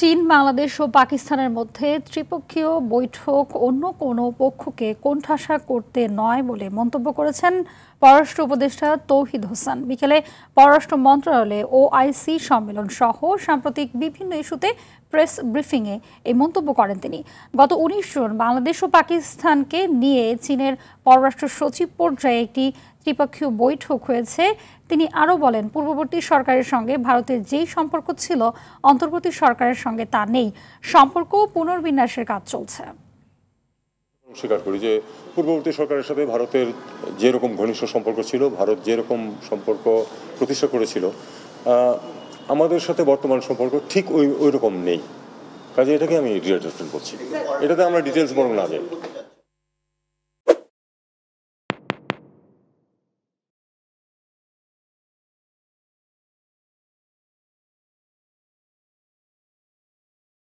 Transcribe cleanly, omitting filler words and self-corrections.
চীন, বাংলাদেশ ও পাকিস্তানের মধ্যে ত্রিপক্ষীয় বৈঠক অন্য কোনো পক্ষকে কোণঠাসা করতে নয় বলে মন্তব্য করেছেন পররাষ্ট্র উপদেষ্টা তৌহিদ হোসেন। বিকেলে পররাষ্ট্র মন্ত্রণালয়ে ওআইসি সম্মেলন সহ সাম্প্রতিক বিভিন্ন ইস্যুতে প্রেস ব্রিফিংয়ে এই মন্তব্য করেন তিনি। গত ১৯ জুন বাংলাদেশ ও পাকিস্তানকে নিয়ে চীনের পররাষ্ট্র সচিব পর্যায়ে একটি ত্রিপক্ষীয় বৈঠক হয়েছে। তিনি আরও বলেন, পূর্ববর্তী সরকারের সঙ্গে ভারতের যেই সম্পর্ক ছিল অন্তর্বর্তী সরকারের সঙ্গে তা নেই। সম্পর্ক পুনর্বিন্যাসের কাজ চলছে। স্বীকার করি যে পূর্ববর্তী সরকারের সাথে ভারতের যেরকম ঘনিষ্ঠ সম্পর্ক ছিল, ভারত যেরকম সম্পর্ক প্রতিষ্ঠা করেছিল, আমাদের সাথে বর্তমান সম্পর্ক ঠিক ওই রকম নেই। কাজে এটাকে আমি রিঅ্যাডজাস্টমেন্ট করছি। এটাতে আমরা ডিটেলস বরং না যাই।